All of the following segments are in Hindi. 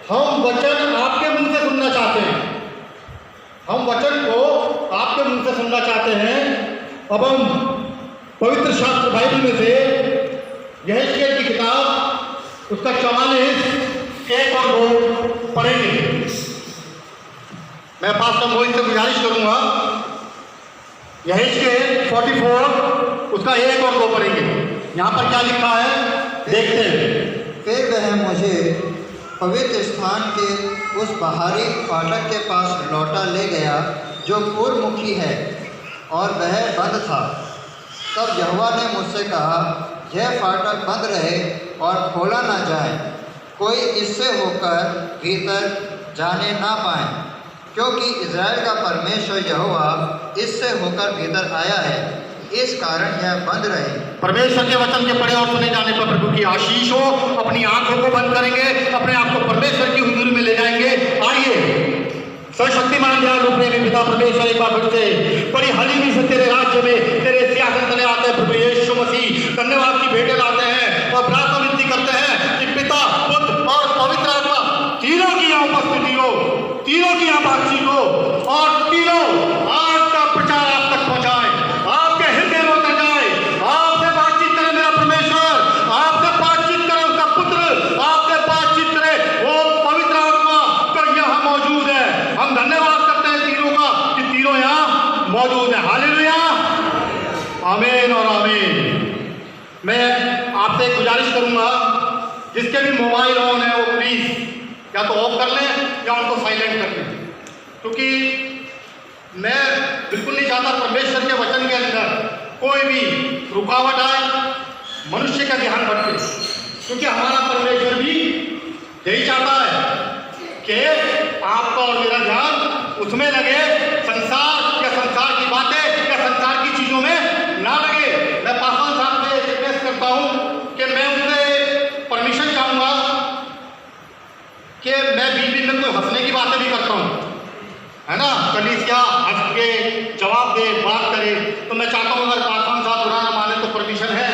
हम वचन आपके मुंह से सुनना चाहते हैं, हम वचन को आपके मुंह से सुनना चाहते हैं। अब हम पवित्र शास्त्र बाइबल में से यहेजकेल की किताब उसका 44 1 और 2 पढ़ेंगे। मैं पास्टर मोहित से गुजारिश करूंगा, यहेजकेल 44 उसका 1 और 2 पढ़ेंगे। यहाँ पर क्या लिखा है देखते हैं। फिर वह मुझे पवित्र स्थान के उस बाहरी फाटक के पास लौटा ले गया जो पूर्वमुखी है, और वह बंद था। तब यहोवा ने मुझसे कहा, यह फाटक बंद रहे और खोला ना जाए, कोई इससे होकर भीतर जाने ना पाए, क्योंकि इज़राइल का परमेश्वर यहोवा इससे होकर भीतर आया है, इस कारण यह बंद रहे। परमेश्वर के वचन के पढ़े और सुने जाने पर प्रभु की आशीष हो। अपनी आंखों को बंद करेंगे, अपने आप को परमेश्वर की हुजूरी में ले जाएंगे। आइए सर्वशक्तिमान दयालु प्रेमी पिता परमेश्वर, एक बार फिर से बड़ी हलीमी से तेरे राज्य में, तेरे सिंहासन तले आते हैं प्रभु यीशु मसीह, धन्यवाद की भेंटें लाते हैं और प्रार्थना विनती करते हैं कि पिता, पुत्र और पवित्र आत्मा तीनों की यहाँ उपस्थिति हो, तीनों की यहाँ बातचीत हो और तीनों आज का प्रचार आप तक पहुंचाए, आपके हृदय में उतर जाए, आपसे बातचीत करे मेरा परमेश्वर, आपसे बातचीत करे उसका पुत्र, आपसे बातचीत करे वो पवित्र आत्मा तो यहाँ मौजूद है। हम धन्यवाद करते हैं तीनों का कि तीनों यहाँ मौजूद है। हालेलुया, आमीन और आमीन। मैं आपसे एक गुजारिश करूंगा, जिसके भी मोबाइल ऑन है वो प्लीज या तो ऑफ कर लें या उनको साइलेंट कर लें, क्योंकि मैं बिल्कुल नहीं चाहता परमेश्वर के वचन के अंदर कोई भी रुकावट आए, मनुष्य का ध्यान भटके, क्योंकि हमारा परमेश्वर भी यही चाहता है कि आपका और मेरा ध्यान उसमें लगे, संसार या संसार की बातें या संसार की चीजों में ना लगे। मैं पासवान साहब से रिक्वेस्ट करता हूं कि मैं उनसे परमिशन चाहूंगा कि मैं बीच बीच में कोई हंसने की बातें भी करता हूं, है ना, कलीसिया हंस के जवाब दे, बात करे, तो मैं चाहता हूं अगर पासवान साहब बुरा ना माने तो परमिशन है।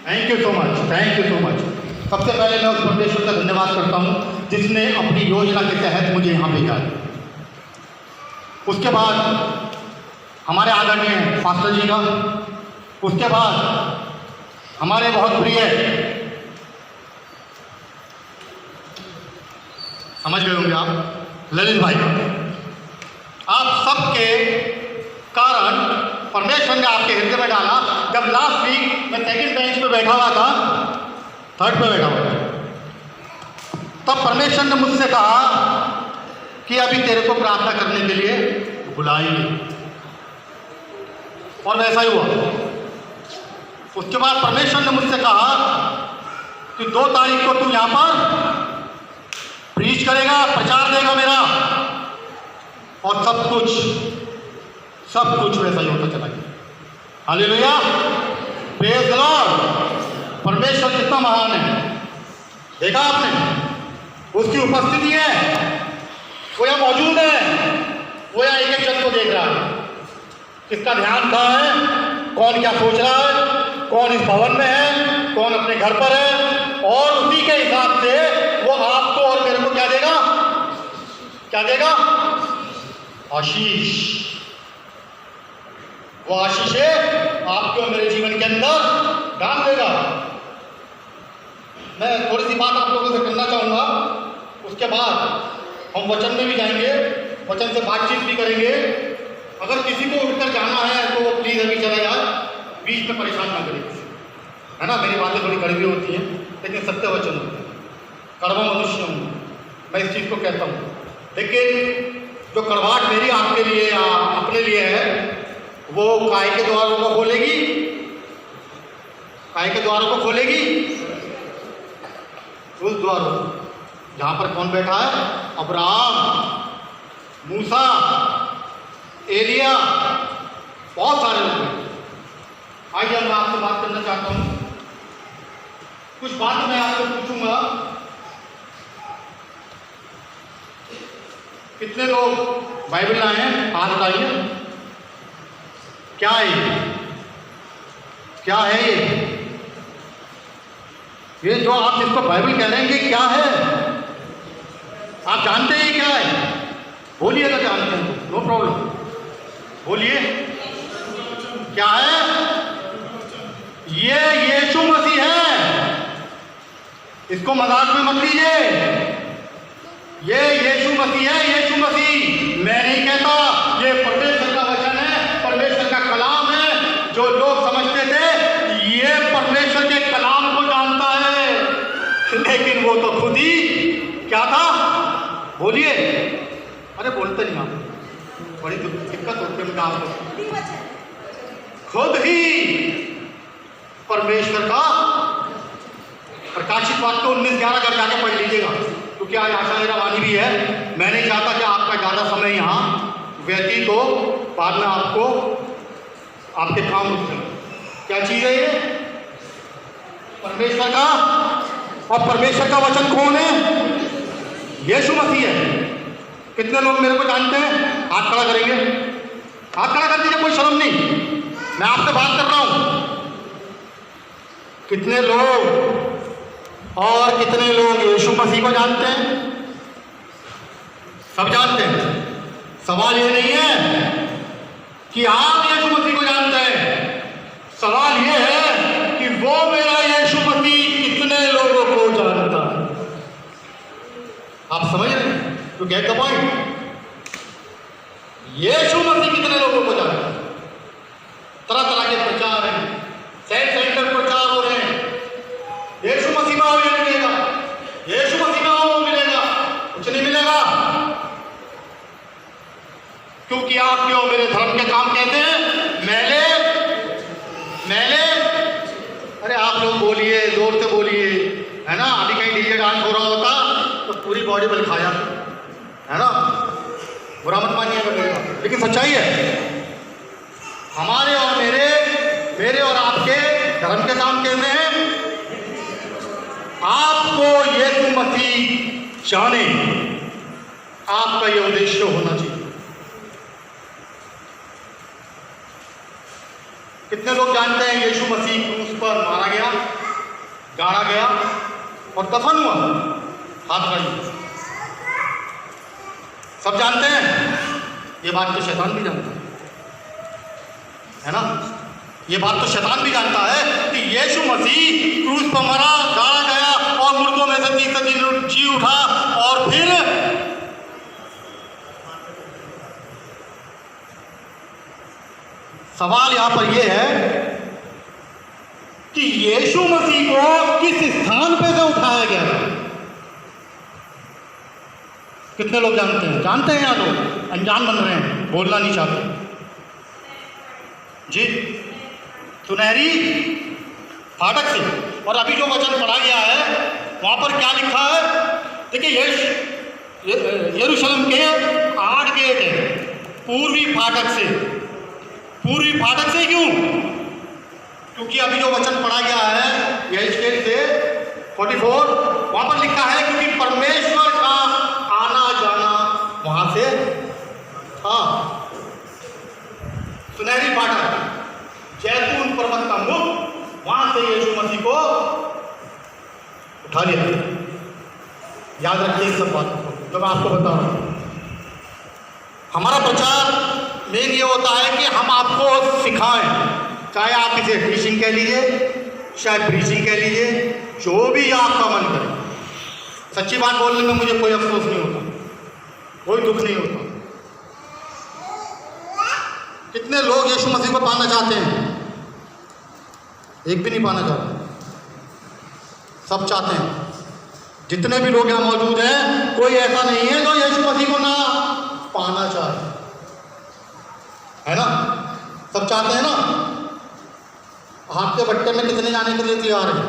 Thank you so much, thank you so much. सबसे पहले मैं उस परमेश्वर का धन्यवाद करता हूं जिसने अपनी योजना के तहत मुझे यहाँ भेजा है। उसके बाद हमारे आदरणीय पास्टर जी का, उसके बाद हमारे बहुत प्रिय, समझ गए होंगे आप, ललित भाई, आप सबके कारण परमेश्वर ने आपके हृदय में डाला। जब लास्ट वीक मैं सेकंड बेंच पे बैठा हुआ था, थर्ड पे बैठा हुआ था, तब परमेश्वर ने मुझसे कहा कि अभी तेरे को प्रार्थना करने के लिए बुलाएंगे, और वैसा ही हुआ। उसके बाद परमेश्वर ने मुझसे कहा कि 2 तारीख को तू यहाँ पर प्रीच करेगा, प्रचार देगा मेरा, और सब कुछ वैसा ही होता चला गया। Hallelujah, praise the Lord. परमेश्वर कितना महान है, देखा आपने, उसकी उपस्थिति है, वो यहाँ मौजूद है, वो यहाँ एक एक जन को देख रहा है, किसका ध्यान कहाँ है, कौन क्या सोच रहा है, कौन इस भवन में है, कौन अपने घर पर है, और उसी के हिसाब से वो आपको और मेरे को क्या देगा, क्या देगा, आशीष। वो आशीषें आपके और मेरे जीवन के अंदर डाल देगा। मैं थोड़ी सी बात आप लोगों से करना चाहूँगा, उसके बाद हम वचन में भी जाएंगे, वचन से बातचीत भी करेंगे। अगर किसी को उठकर जाना है तो वो प्लीज़ अभी चला जाए, बीच में परेशान ना करें, है ना। मेरी बातें थोड़ी कड़वी होती हैं, लेकिन सत्य वचन होते हैं। कड़वा मनुष्य हूँ मैं, इस चीज़ को कहता हूँ, लेकिन जो कड़वाहट मेरी आपके लिए या अपने लिए है, वो काय के द्वारों को खोलेगी, काय के द्वारों को खोलेगी, उस द्वारों जहाँ पर कौन बैठा है, अब्राहम, मूसा, एलिया, बहुत सारे लोग हैं। आइए मैं आपसे बात करना चाहता हूँ, कुछ बात मैं आपसे पूछूंगा। कितने लोग बाइबल लाए हैं, हाथ उठाइए। क्या है ये, क्या है ये? ये जो आप जिसको बाइबल कह रहे हैं ये क्या है? आप जानते हैं ये क्या है? बोलिएगा जानते हैं, नो प्रॉब्लम, बोलिए क्या है? ये यीशु मसीह है, इसको मजाक में मत लीजिए। ये यीशु मसीह है, यीशु मसीह। मैं नहीं कहता, ये परमेश्वर का वचन है, परमेश्वर का कलाम है। जो लोग समझते थे ये परमेश्वर के कलाम को जानता है, लेकिन वो तो खुद ही क्या था? बोलिए, अरे बोलते नहीं आप, बड़ी दिक्कत होती है आपको। खुद ही परमेश्वर का प्रकाशित वाक्य 19:11 कर जाके पढ़ लीजिएगा, क्योंकि आज आशा मेरा वाणी भी है। मैं नहीं चाहता कि आपका ज़्यादा समय यहाँ व्यतीत हो, बाद में आपको आपके काम रुक जाए। क्या चीज़ है ये? परमेश्वर का, और परमेश्वर का वचन कौन है? यीशु मसीह है। कितने लोग मेरे को जानते हैं? हाथ खड़ा करेंगे, हाथ खड़ा कर दीजिए, कोई शर्म नहीं, मैं आपसे बात कर रहा हूं। कितने लोग और कितने लोग यीशु मसीह को जानते हैं? सब जानते हैं। सवाल ये नहीं है कि आप यीशु मसीह को जानते हैं, सवाल ये है कि वो मेरा यीशु मसीह कितने लोगों को जानता है। आप समझ रहे हैं? तो गेट द पॉइंट। यीशु मसीह कितने लोगों को जानता है? तरह तरह के प्रचार हैं, सेंटर प्रचार हो रहे हैं, यीशु मसीह में हो ये मिलेगा, यीशु मसीह में हो वो मिलेगा, कुछ नहीं मिलेगा, क्योंकि आप क्यों मेरे धर्म के काम कहते हैं मैले मैले। अरे आप लोग बोलिए, जोर से बोलिए, है ना? अभी कहीं डीजे डांस हो रहा होता तो पूरी बॉडी बल खाया, है ना? बुरा मत मानिएगा मेरी बात, लेकिन सच्चाई है। हमारे और मेरे और आपके धर्म के काम कहते हैं आपको यीशु मसीह जाने, आपका यह उद्देश्य होना चाहिए। कितने लोग जानते हैं यीशु मसीह क्रूस पर मारा गया, गाड़ा गया और दफन हुआ? हाथ उठाइए। सब जानते हैं? ये बात तो शैतान भी जानता है ना? ये बात तो शैतान भी जानता है कि यीशु मसीह क्रूस पर मरा, गाड़ा गया और मुर्दों में से तीसरे दिन जी उठा, और फिर सवाल यहां पर यह है कि यीशु मसीह को किस स्थान पे से उठाया गया? कितने लोग जानते हैं? जानते हैं या लोग अनजान बन रहे हैं, बोलना नहीं चाहते जी? सुनहरी फाटक से। और अभी जो वचन पढ़ा गया है वहां पर क्या लिखा है? देखिए, यरूशलेम के 8 गेट हैं पूर्वी फाटक से। पूर्वी फाटक से क्यों? क्योंकि अभी जो वचन पढ़ा गया है यहेजकेल से 44, वहां पर लिखा है क्योंकि परमेश्वर का आना जाना वहां से था। सुनहरी फाटक, जैतून पर्वत का मुख, वहां से यीशु मसीह को उठा लिया। याद रखिए सब बातों को जो मैं आपको बता रहा हूं। हमारा प्रचार मेन ये होता है कि हम आपको सिखाएं, चाहे आप इसे टीचिंग कह लीजिए, चाहे प्रीचिंग कह लीजिए, जो भी आपका मन करे। सच्ची बात बोलने में मुझे कोई अफसोस नहीं होता, कोई दुख नहीं होता। कितने लोग यीशु मसीह को पाना चाहते हैं? एक भी नहीं पाना चाहते, सब चाहते हैं। जितने भी लोग यहाँ मौजूद हैं, कोई ऐसा नहीं है जो यीशु मसीह को ना पाना चाहे, है ना? सब चाहते हैं ना? आपके भट्टे में कितने जाने के लिए तैयार हैं?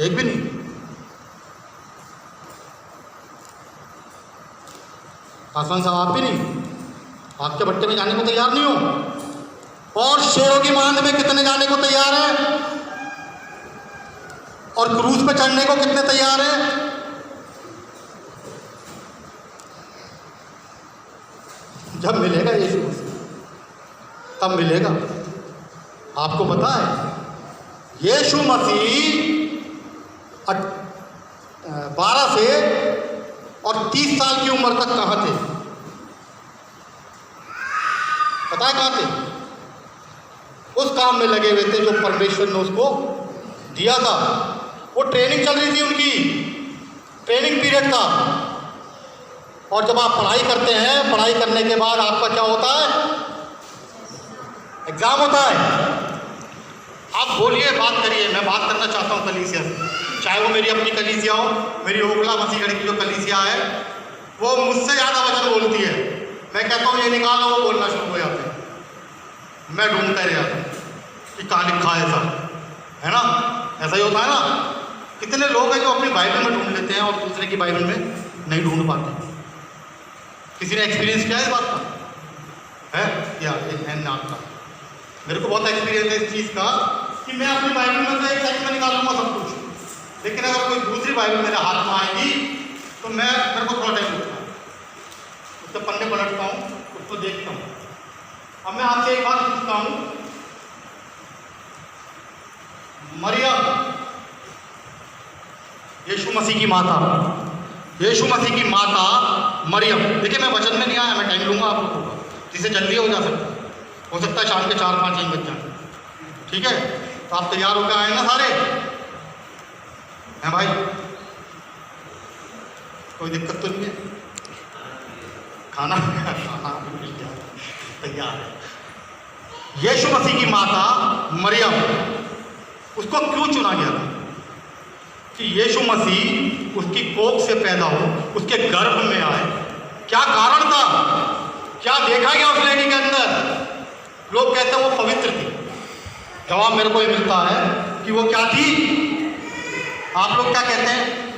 एक भी नहीं। आसान साहब आप भी नहीं, आपके भट्टे में जाने को तैयार नहीं हो। और शेरों की मांद में कितने जाने को तैयार है? और क्रूज पे चढ़ने को कितने तैयार हैं? जब मिलेगा यीशु मसीह तब मिलेगा। आपको पता है यीशु मसीह 12 से और 30 साल की उम्र तक कहाँ थे? पता है कहाँ थे? उस काम में लगे हुए थे जो परमेश्वर ने उसको दिया था। वो ट्रेनिंग चल रही थी, उनकी ट्रेनिंग पीरियड था। और जब आप पढ़ाई करते हैं, पढ़ाई करने के बाद आपका क्या होता है? एग्जाम होता है। आप बोलिए, बात करिए। मैं बात करना चाहता हूँ कलीसिया से, चाहे वो मेरी अपनी कलीसिया हो, मेरी ओखला मसीहगढ़ की जो कलीसिया है वो मुझसे ज़्यादा वचन बोलती है। मैं कहता हूँ ये निकालो, वो बोलना शुरू हो जाते हैं। मैं ढूंढता रह जाता हूँ कि कहाँ लिखा है सब, है ना? ऐसा ही होता है ना। कितने लोग हैं जो अपनी बाइबल में ढूंढ लेते हैं और दूसरे की बाइबल में नहीं ढूंढ पाते। किसी ने एक्सपीरियंस किया है इस बात का? है या है ना आपका? मेरे को बहुत एक्सपीरियंस है इस चीज़ का कि मैं अपनी बाइबल में से एक सेकंड में निकालूंगा सब कुछ, लेकिन अगर कोई दूसरी बाइबल मेरे हाथ में आएगी तो मेरे को थोड़ा टाइम लगता है। उसके पन्ने पलटता हूँ, उसको देखता हूँ। अब मैं आपसे एक बात पूछता हूँ, मरियम यीशु मसीह की माता, यीशु मसीह की माता मरियम, देखिए मैं वचन में नहीं आया, मैं टाइम लूंगा आप लोगों का, जिसे जल्दी हो जा सकता है शाम के 4-5 बज जाए। ठीक है, तो आप तैयार होकर आए ना सारे? हैं भाई? कोई दिक्कत तो नहीं है? खाना तैयार है। यीशु मसीह की माता मरियम, उसको क्यों चुना गया था कि यीशु मसीह उसकी कोख से पैदा हो, उसके गर्भ में आए? क्या कारण था? क्या देखा गया उस लेडी के अंदर? लोग कहते हैं वो पवित्र थी। जवाब मेरे को ये मिलता है कि वो क्या थी? आप लोग क्या कहते हैं?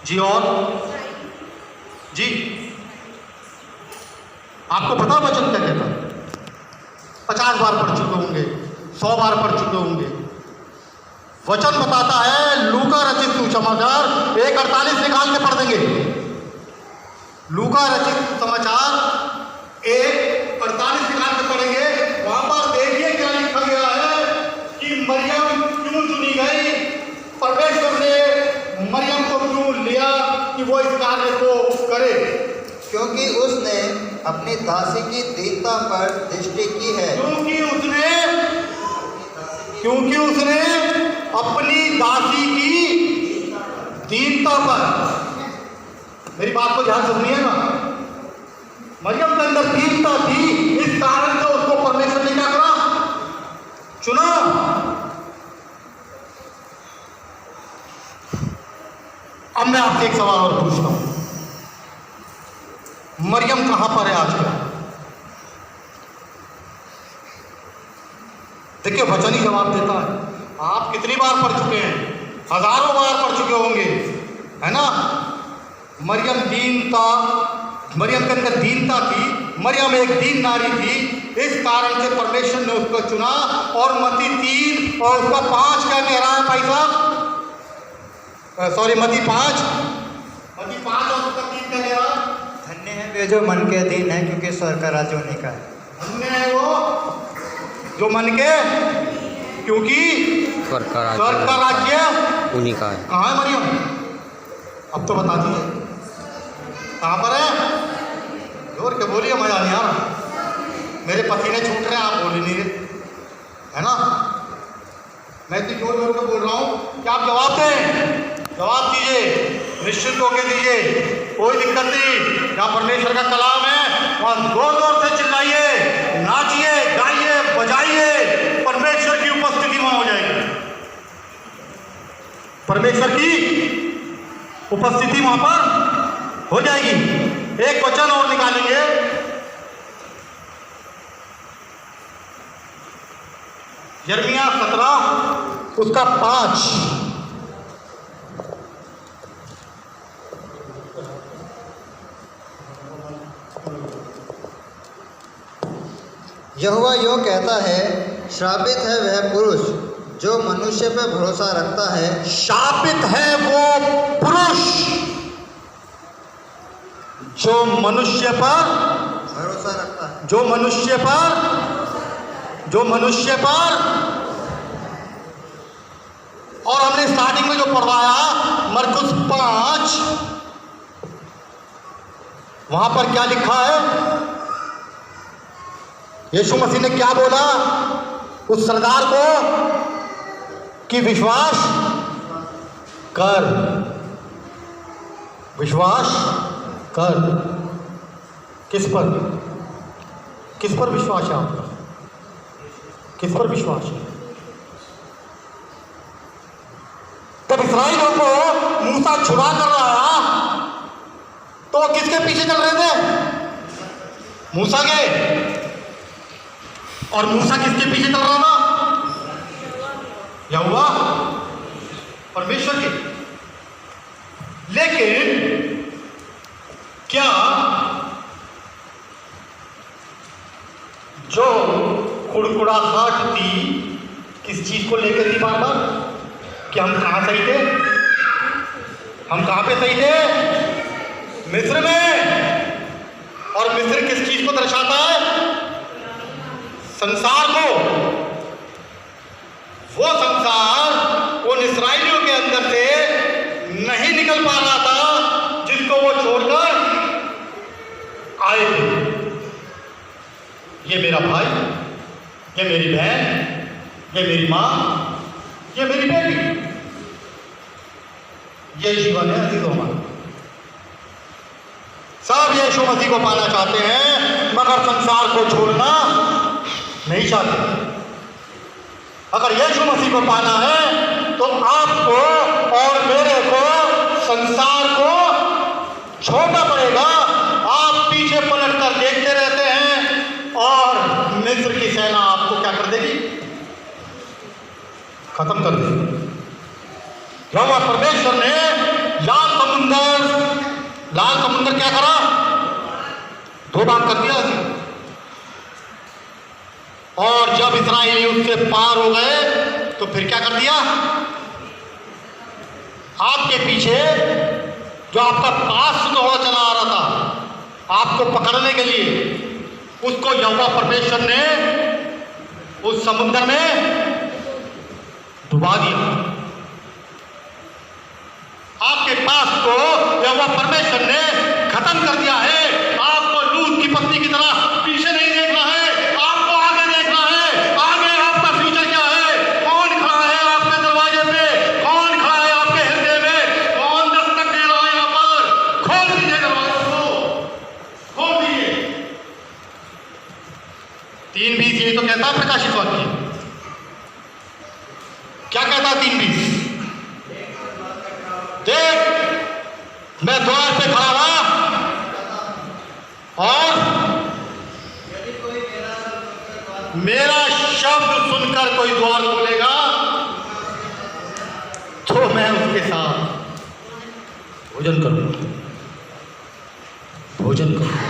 जी और जी, आपको पता वचन क्या कहता है? 50 बार पढ़ चुके होंगे, 100 बार पढ़ चुके होंगे। वचन बताता है, लूका रचित सुसमाचार 1:48 निकाल के पढ़ देंगे। लूका रचित समाचार 1:48 निकाल के पढ़ेंगे। वहां पर देखिए क्या लिखा गया है कि मरियम क्यों चुनी गई, परमेश्वर ने मरियम को क्यों लिया कि वो इस कार्य को करे। क्योंकि उसने अपनी दासी की दीनता पर दृष्टि की है। क्योंकि उसने अपनी दासी की दीनता पर, मेरी बात को ध्यान से सुनिएगा, मरियम के अंदर दीनता थी, इस कारण से उसको परमेश्वर ने क्या करा? चुना। अब मैं आपसे एक सवाल और पूछता हूं, मरियम कहां पर है आजकल? देखिए वचन ही जवाब देता है। आप कितनी बार पढ़ चुके हैं? हजारों बार पढ़ चुके होंगे, है ना? मरियम के अंदर दीनता थी। मरियम एक दीन नारी थी, इस कारण से परमेश्वर ने उसको चुना। और मत्ती 3 और उसका 5 क्या कह रहा है भाई साहब? मत्ती 5 और उसका 3 क्या कह रहा है? धन्य है वे जो मन के अधीन है, क्योंकि स्वर्ग का राज्य उन्हीं का है। धन्य है वो जो मन के, क्योंकि स्वर्ग का राज्य उन्हीं का है। कहाँ है मरियम? अब तो बता दीजिए कहाँ पर है? जोर के बोलिए, मजा नहीं आ रहा। मेरे पसीने छूट रहे हैं, आप बोल ही नहीं रहे, है ना? मैं इतनी जोर जोर के बोल रहा हूँ कि आप जवाब दें, जवाब दीजिए, निश्चित होकर दीजिए, कोई दिक्कत नहीं। जहाँ परमेश्वर का कलाम है वहाँ जोर जोर से चिल्लाइए, नाचिए, गाइए, बजाइए, परमेश्वर की उपस्थिति वहाँ हो जाएगी। परमेश्वर की उपस्थिति वहाँ पर हो जाएगी। एक वचन और निकालेंगे, यिर्मयाह 17 उसका 5। यहोवा यो कहता है, श्रापित है वह पुरुष जो मनुष्य पर भरोसा रखता है। शापित है वो पुरुष जो मनुष्य पर भरोसा रखता है। जो मनुष्य पर जो मनुष्य पर, और हमने स्टार्टिंग में जो पढ़वाया मरकुस 5, वहां पर क्या लिखा है? यीशु मसीह ने क्या बोला उस सरदार को कि विश्वास कर, विश्वास कर। किस पर? किस पर विश्वास है आपका? किस पर विश्वास है? तब इस्राएलियों को मूसा छुड़ा कर रहा तो वो किसके पीछे चल रहे थे? मूसा के। और मूसा किसके पीछे चल रहा था? यहोवा परमेश्वर के। लेकिन क्या जो कुड़कुड़ाहट थी किस चीज को लेकर थी बार बार? कि हम कहां सही थे? हम कहां पे सही थे? मिस्र में। और मिस्र किस चीज को दर्शाता है? संसार को। वो संसार उन इस्राएलियों के अंदर से नहीं निकल पा रहा था जिसको वो छोड़कर आए थे। ये मेरा भाई, ये मेरी बहन, ये मेरी मां, ये मेरी बेटी, ये जीवन है अजीजों हमारा। सब यीशु मसीह को पाना चाहते हैं मगर संसार को छोड़ना नहीं चाहते। अगर यीशु मसीह को पाना है तो आपको और मेरे को संसार को छोड़ना पड़ेगा। आप पीछे पलट कर देखते रहते हैं और मिस्र की सेना आपको क्या कर देगी? खत्म कर देगी। यहोवा परमेश्वर ने लाल समुंदर क्या करा? 2 भाग कर दिया। और जब इस्राएली उससे पार हो गए तो फिर क्या कर दिया? आपके पीछे जो आपका पास दौड़ा चला आ रहा था आपको पकड़ने के लिए, उसको यहोवा परमेश्वर ने उस समुद्र में डुबा दिया। आपके पास को यहोवा परमेश्वर ने खत्म कर दिया है। आपको लूत की पत्नी की तरह पीछे नहीं देखना है, आपको आगे देखना है। आगे आपका फ्यूचर क्या है? कौन खड़ा है आपके दरवाजे पे? कौन खड़ा है आपके हृदय में? कौन दस्तक दे रहा है यहाँ पर? खोल दीजिए दरवाजे को, खोल दीजिए। 3:20 ये तो कहता है प्रकाशित वाक्य। क्या कहता है 3:20? देख मैं द्वार पे खड़ा हुआ और मेरा शब्द सुनकर कोई द्वार खोलेगा तो मैं उसके साथ भोजन करूंगा। भोजन करूंगा,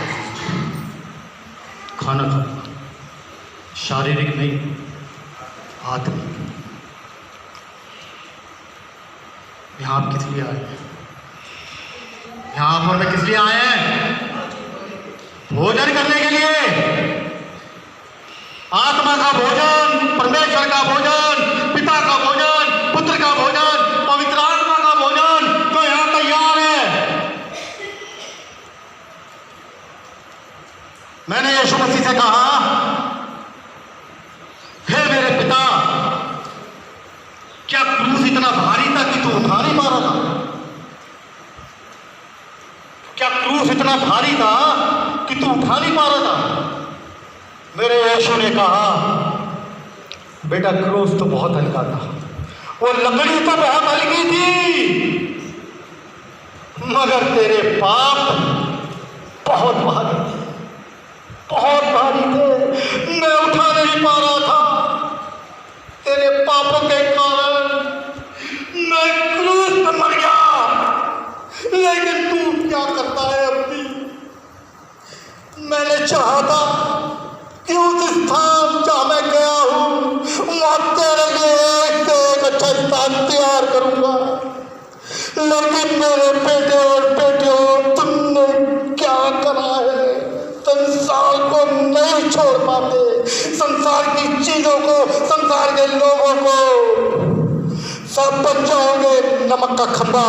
खाना खाऊंगा, शारीरिक नहीं, आत्मिक। यहाँ आप किस लिए आए हैं? यहाँ पर मैं किस लिए आए हैं? भोजन करने के लिए। आत्मा का भोजन, परमेश्वर का भोजन, पिता का भोजन, पुत्र का भोजन, पवित्र आत्मा का भोजन तो यहाँ तैयार है। मैंने यीशु मसीह से कहा, हे मेरे पिता, क्या क्रूस इतना भारी था कि तू उठा नहीं पा रहा था? क्या क्रूस इतना भारी था कि तू उठा नहीं पा रहा था? मेरे यीशु ने कहा, बेटा क्रूस तो बहुत हल्का था, वो लकड़ी तो बहुत हल्की थी, मगर तेरे पाप बहुत भारी थे, बहुत भारी थे। मैं उठा नहीं पा रहा था। तेरे पापों के कारण मैं क्रूस पर मर गया। लेकिन तू क्या करता है अभी? मैंने चाहा था कि उस स्थान जहां मैं गया हूं वहां तेरे लिए एक से एक अच्छा स्थान तैयार करूंगा। लेकिन मेरे बेटे और बेटियों, तुमने क्या करा है? संसार को नहीं छोड़ पाते, संसार की इन लोगों को, सब बन जाओगे नमक का खंबा।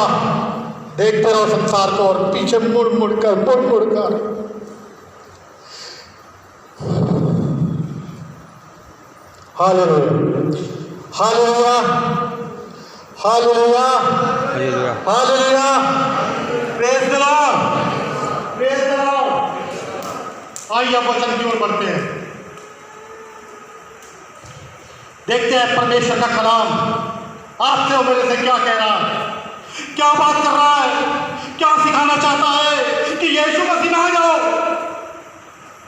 देखते रहो संसार को और पीछे मुड़ मुड़ कर hallelujah, hallelujah, hallelujah, hallelujah, praise the Lord, praise the Lord. आइए अब वचन की ओर बढ़ते हैं, देखते हैं परमेश्वर का कलाम आपसे और मेरे से क्या कह रहा है, क्या बात कर रहा है, क्या सिखाना चाहता है कि यीशु मसीह में आ जाओ,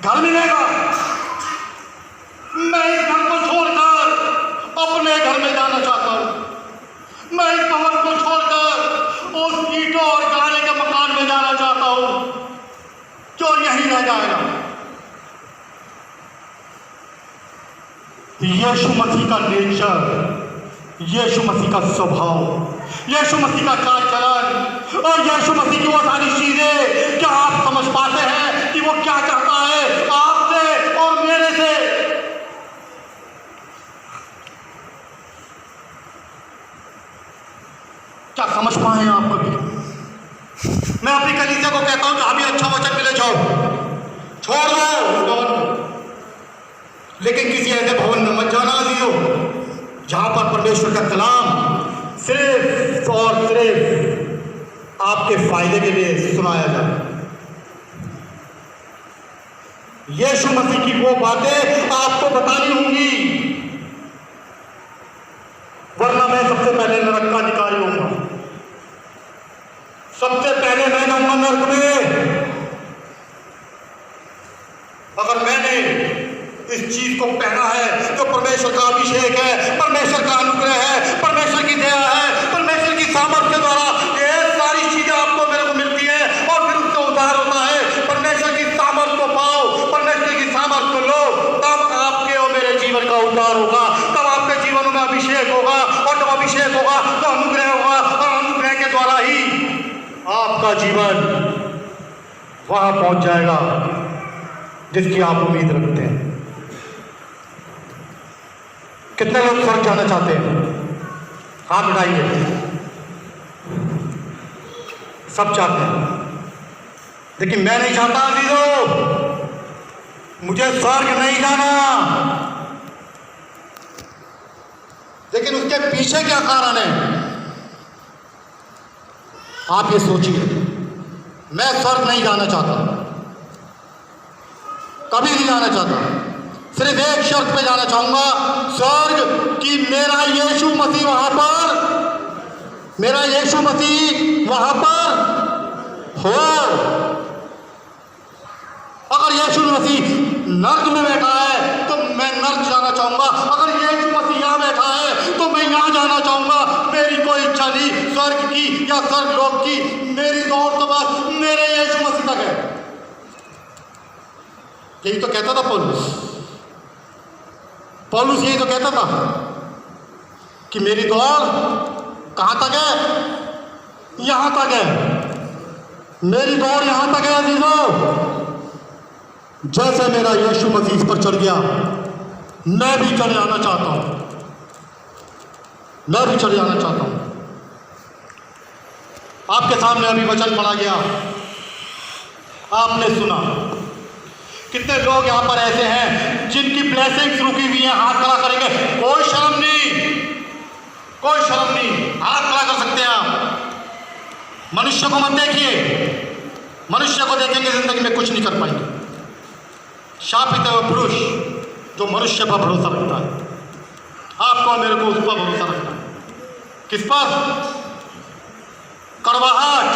घर मिलेगा। मैं इस घर को छोड़कर अपने घर में जाना चाहता हूं। मैं इस भवन को छोड़कर उस ईंटों और गाले के मकान में जाना चाहता हूं जो यहीं रह जाएगा। यीशु मसीह का नेचर, यीशु मसीह का स्वभाव, यीशु मसीह का चाल चलन और यीशु मसीह की वो सारी चीजें, क्या आप समझ पाते हैं कि वो क्या चाहता है आपसे और मेरे से? क्या समझ पाए आप कभी? मैं अपनी कलीसिया को कहता हूं जहां भी अच्छा वचन मिले जाओ, छोड़ दो उस भवन को, लेकिन किसी ऐसे भवन में मत जाना अजीजों जहां पर परमेश्वर का कलाम सिर्फ और सिर्फ आपके फायदे के लिए सुनाया जाए। यीशु मसीह की वो बातें आपको बतानी होंगी, वरना मैं सबसे पहले नरक का अधिकारी होऊंगा, सबसे पहले मैं जाऊंगा नरक में। अगर मैंने इस चीज को पहना है तो परमेश्वर का अभिषेक है, परमेश्वर का अनुग्रह है, परमेश्वर की दया है, परमेश्वर की सामर्थ के द्वारा ये सारी चीजें आपको मेरे को मिलती है और फिर उसका उद्धार होता है। परमेश्वर की सामर्थ को पाओ, परमेश्वर की सामर्थ को लो, तब आपके और मेरे जीवन का उद्धार होगा, तब आपके जीवन में अभिषेक होगा, और जब अभिषेक होगा तो अनुग्रह होगा, और अनुग्रह के द्वारा ही आपका जीवन वहां पहुंच जाएगा जिसकी आप उम्मीद रखते हैं। कितने लोग स्वर्ग जाना चाहते हैं? हाथ उठाइए। सब चाहते हैं, लेकिन मैं नहीं चाहता अजीजों, मुझे स्वर्ग नहीं जाना। लेकिन उसके पीछे क्या कारण है आप ये सोचिए। मैं स्वर्ग नहीं जाना चाहता, कभी नहीं जाना चाहता, सिर्फ एक शर्त पे जाना चाहूंगा स्वर्ग, कि मेरा यीशु मसीह वहां पर, मेरा यीशु मसीह वहां पर हो। अगर यीशु मसीह नर्क में बैठा है तो मैं नर्क जाना चाहूंगा, अगर यीशु मसीह यहां बैठा है तो मैं यहां जाना चाहूंगा। मेरी कोई इच्छा नहीं स्वर्ग की या स्वर्ग लोक की, मेरी दौड़ तो बस मेरे यीशु मसीह तक है। यही तो कहता था पौलुस, पौलुस यही तो कहता था कि मेरी दौड़ कहां तक है? यहां तक है, मेरी दौड़ यहां तक है अजीजों। जैसे मेरा यीशु मसीह इस पर चढ़ गया, मैं भी चढ़ जाना चाहता हूं, मैं भी चढ़ जाना चाहता हूं। आपके सामने अभी वचन पढ़ा गया, आपने सुना। कितने लोग यहां पर ऐसे हैं जिनकी ब्लेसिंग्स रुकी हुई है? हाथ खड़ा करेंगे, कोई शर्म नहीं, कोई शर्म नहीं, हाथ खड़ा कर सकते हैं आप। मनुष्य को मत देखिए, मनुष्य को देखेंगे जिंदगी में कुछ नहीं कर पाएंगे। शापित है वो पुरुष जो मनुष्य पर भरोसा रखता है। आपको मेरे को उस पर भरोसा रखना है। किस पर? कड़वाहट।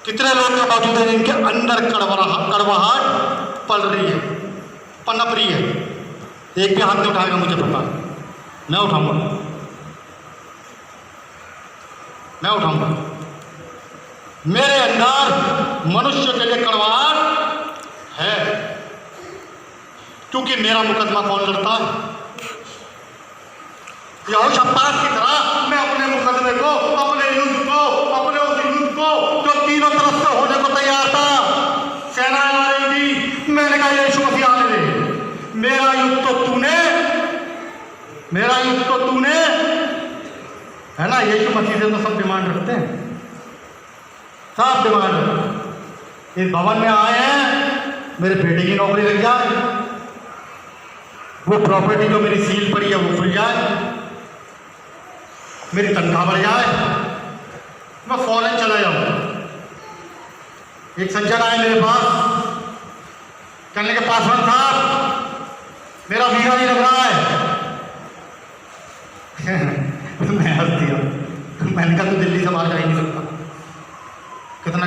कितने लोग जो मौजूद हैं जिनके अंदर कड़वाहट पल रही है, पनप रही है? एक भी हाथ नहीं उठाएगा, मुझे पता है। मैं उठाऊंगा, मैं उठाऊंगा। मेरे अंदर मनुष्य के लिए कड़वाहट है, क्योंकि मेरा मुकदमा कौन लड़ता है? यहोशापात की तरह मैं अपने मुकदमे को, अपने युद्ध को, अपने उस युद्ध को जो तीनों तरफ से होने को तैयार था, सेनाएं आ रही थी, मैंने कहा यीशु मसीह आने दे, मेरा युद्ध तो तूने है ना, यीशु मसीह से तो सब डिमांड रखते हैं, सब डिमांड रखते हैं। इस भवन में आए हैं, मेरे बेटे की नौकरी लग जाए, वो प्रॉपर्टी जो मेरी सील पड़ी है वो खुल जाए, मेरी तनख्वाह बढ़ जाए, मैं फौरन चला जाऊँ। एक सज्जन आए मेरे पास, कहने के पासवान साहब मेरा वीजा नहीं लग रहा है। मैं हंस दिया, मैंने कहा तू दिल्ली से बाहर जा ही नहीं सकता। कितना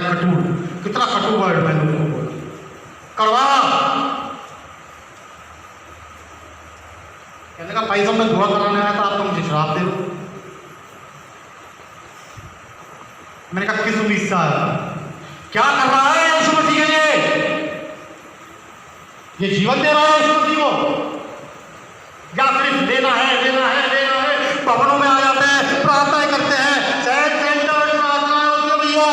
कटू वर्ड मैंने उसको बोला, कड़वा। कहने का भाई साहब मैं दुआ कराने आया था, आप तो मुझे शराब दे दो। मैंने कहा किस उम्मीद से आया, क्या कर रहा है यीशु मसीह के लिए? ये जीवन दे रहा है यीशु मसीह को, या सिर्फ देना है देना है देना है? भवनों में आ जाते हैं, प्रार्थनाएं करते हैं, सेंटर्ड प्रार्थनाएं होती है भैया।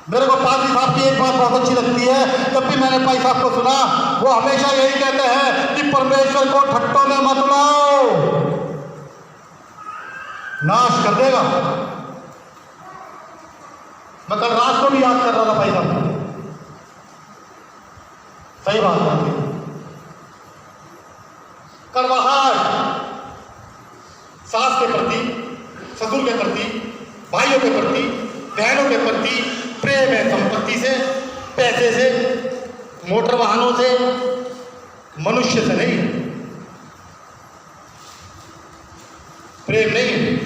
मेरे को पादरी साहब की एक बात बहुत अच्छी लगती है, जब भी मैंने पाई साहब को सुना, वो हमेशा यही कहते हैं कि परमेश्वर को ठट्टों में मत लाओ, नाश कर देगा। मैं कल रात को भी याद कर रहा था भाई साहब, सही बात है। कड़वाहट सास के प्रति, ससुर के प्रति, भाइयों के प्रति, बहनों के प्रति प्रेम है संपत्ति से, पैसे से, मोटर वाहनों से, मनुष्य से नहीं। प्रेम नहीं,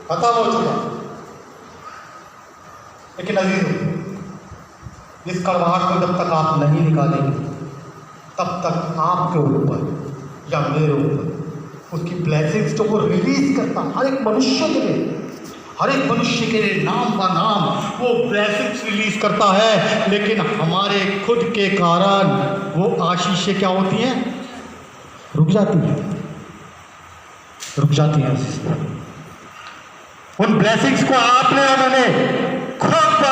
खत्म हो चुका। लेकिन अजीज, इस कड़वाहट को जब तक आप नहीं निकालेंगे, तब तक आपके ऊपर या मेरे ऊपर उसकी ब्लेसिंग्स जो वो रिलीज करता हर एक मनुष्य के लिए, हर एक मनुष्य के लिए नाम व नाम वो ब्लेसिंग्स रिलीज करता है। लेकिन हमारे खुद के कारण वो आशीषें क्या होती हैं? रुक जाती हैं, रुक जाती हैं। उन ब्लेसिंग्स को आपने और मैंने खुद ब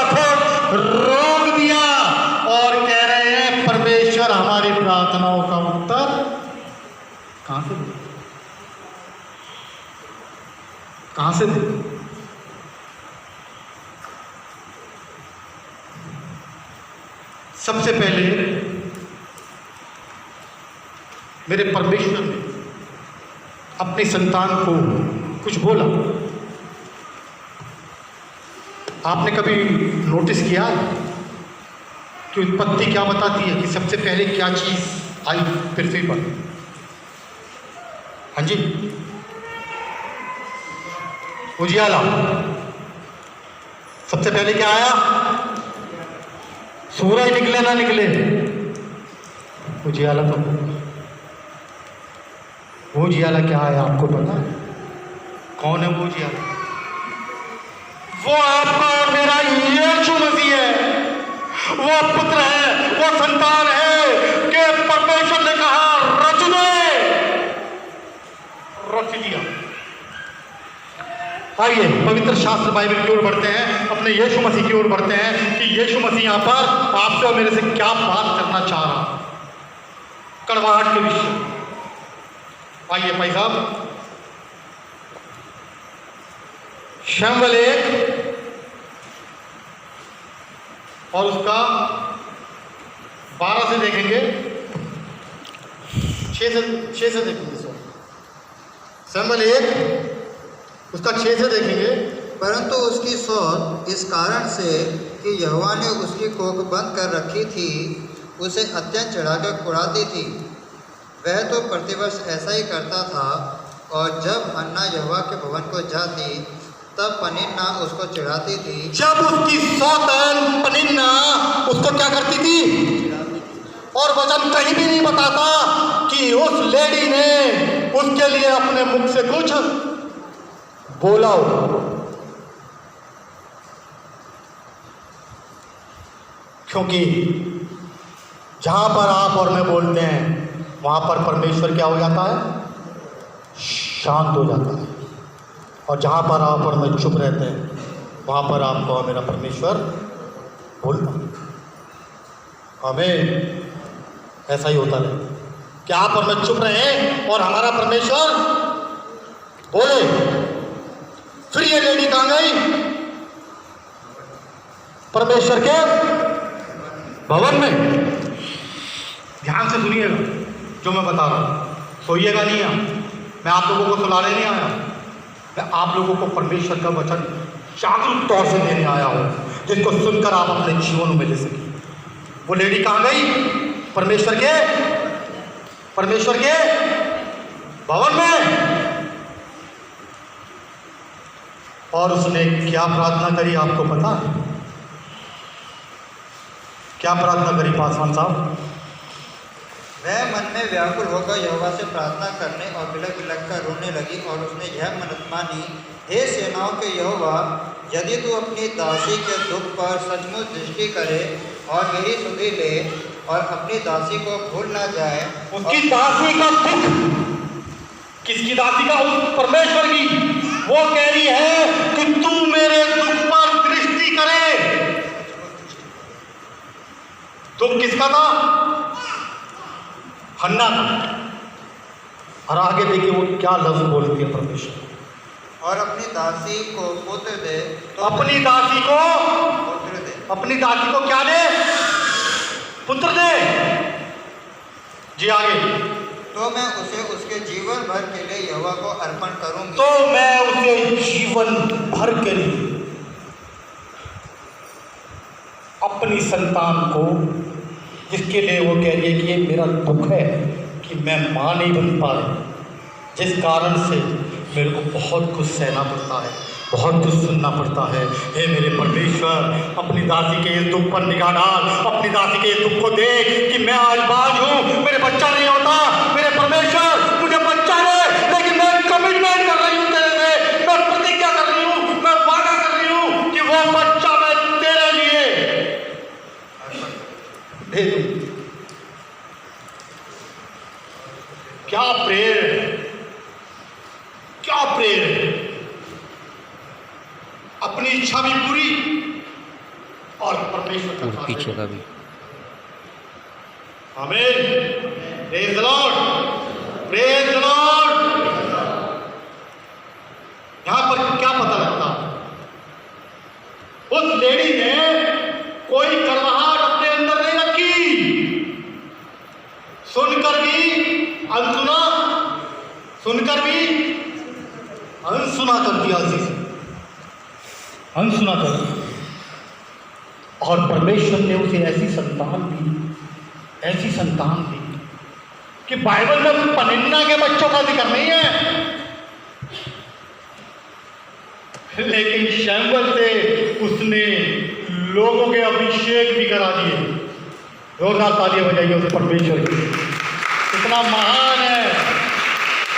खुद रोक दिया और कह रहे हैं परमेश्वर हमारी प्रार्थनाओं का उत्तर कहां से दे, कहां से दे? सबसे पहले मेरे परमेश्वर ने अपनी संतान को कुछ बोला। आपने कभी नोटिस किया कि उत्पत्ति क्या बताती है कि सबसे पहले क्या चीज आई पृथ्वी पर? हाँ जी, उजियाला। सबसे पहले क्या आया? सूरज निकले ना निकले, उजियाला तो। वो उजियाला क्या है आपको पता है? कौन है वो उजियाला? वो आपका और मेरा यीशु मसीह है, वो पुत्र है, वो संतान है कि परमेश्वर ने कहा रच दे, रच दिया। आइए पवित्र शास्त्र बाइबल की ओर बढ़ते हैं, अपने यीशु मसीह की ओर बढ़ते हैं कि यीशु मसीह यहां पर आपसे और मेरे से क्या बात करना चाह रहा, कड़वाहट के विषय। आइए भाई साहब, शमूएल 1 और उसका 12 से देखेंगे, 6 से देखेंगे। शमूएल 1 उसका 6 से देखेंगे। परंतु उसकी सौत इस कारण से कि यहोवा ने उसकी कोख बंद कर रखी थी, उसे अत्यंत चढ़ाकर उड़ाती थी। वह तो प्रतिवर्ष ऐसा ही करता था, और जब हन्ना यहोवा के भवन को जाती तब पनिन्ना उसको चिढ़ाती थी। जब उसकी सौतन पनिन्ना उसको क्या करती थी? और वचन कहीं भी नहीं बताता कि उस लेडी ने उसके लिए अपने मुख से कुछ बोला हो। क्योंकि जहां पर आप और मैं बोलते हैं वहां पर परमेश्वर क्या हो जाता है? शांत हो जाता है। और जहां पर आप और मैं चुप रहते हैं वहां पर आपको और मेरा परमेश्वर बोलता है। हमें ऐसा ही होता है कि आप और मैं चुप रहे और हमारा परमेश्वर बोले फिर ये लेडी कहां गई? परमेश्वर के भवन में। ध्यान से सुनिएगा जो मैं बता रहा हूं, सोइएगा नहीं। मैं आप लोगों को सुलाने नहीं आया, मैं आप लोगों को परमेश्वर का वचन जागरूक तौर से देने आया हूं, जिसको सुनकर आप अपने जीवन में ले सकें। वो लेडी कहां गई? परमेश्वर के भवन में। और उसने क्या प्रार्थना करी आपको पता है? क्या प्रार्थना करी पासवान साहब? वह मन में व्याकुल होकर यहोवा से प्रार्थना करने और बिलख बिलख कर रोने लगी और उसने यह मन्नत मानी, हे सेनाओं के यहोवा, यदि तू अपनी दासी के दुख पर सचमुच दृष्टि करे और मेरी सुधि ले और अपनी दासी को भूल ना जाए। उसकी दासी का दुख, किसकी दासी का? उस परमेश्वर की। वो कह रही है कि तू मेरे दुख पर दृष्टि करे। दुख किसका था? हन्ना का। और आगे देखिए वो क्या लफ्ज बोलती है परमेश्वर, और अपनी दासी को पुत्र दे। तो अपनी दासी को पुत्र दे। अपनी दासी को क्या दे? पुत्र दे। जी आगे। तो मैं उसे उसके जीवन भर के लिए यहोवा को अर्पण करूंगी। तो मैं उसे जीवन भर के लिए अपनी संतान को, जिसके लिए वो कह रही है कि ये मेरा दुख है कि मैं माँ नहीं बन पा रही, जिस कारण से मेरे को बहुत कुछ सहना पड़ता है, बहुत कुछ सुनना पड़ता है। हे मेरे परमेश्वर, अपनी दासी के इस दुख पर निगाह डाल, अपनी दासी के इस दुख को देख कि मैं आज बाज हूँ, मेरे बच्चा नहीं होता। मेरे परमेश्वर, मुझे बच्चा दे, लेकिन मैं कमिटमेंट कर रही हूँ तेरे से, मैं प्रतिज्ञा कर रही हूँ, मैं वादा कर रही हूँ कि वो बच्चा मैं तेरे लिए दे दूँ। क्या प्रेर, क्या प्रेर! अपनी इच्छा भी पूरी और परमेश्वर का पीछे का भी। आमीन। Praise the Lord, praise the Lord. यहां पर क्या पता लगता? उस लेडी ने कोई कड़वाहट अपने अंदर नहीं रखी। सुनकर भी अनसुना, सुनकर भी अनसुना कर दिया, अनसुना कर दिया। और परमेश्वर ने उसे ऐसी संतान दी कि बाइबल में पनिन्ना के बच्चों का जिक्र नहीं है, लेकिन शैम्बल से उसने लोगों के अभिषेक भी करा दिए। जोरदार तालियां बजाइए उसे परमेश्वर की। कितना महान है,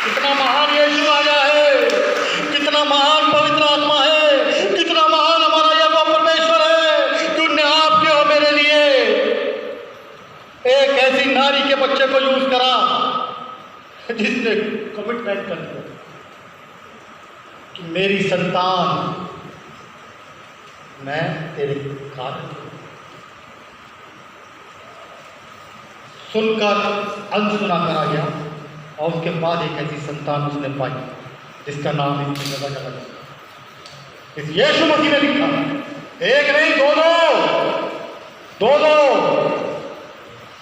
कितना महान यीशु राजा है, कितना महान पवित्र आत्मा है, कितना महान हमारा यहोवा परमेश्वर है, कि उन्हें आपके और मेरे लिए एक ऐसी नारी के बच्चे को यूज करा जिसने कमिटमेंट कर दिया कि मेरी संतान मैं तेरे कारण। सुनकर अनसुना करा गया और उसके बाद एक ऐसी संतान उसने पाई जिसका नाम इतनी जगह जगह इस यीशु मसीह ने लिखा। एक नहीं,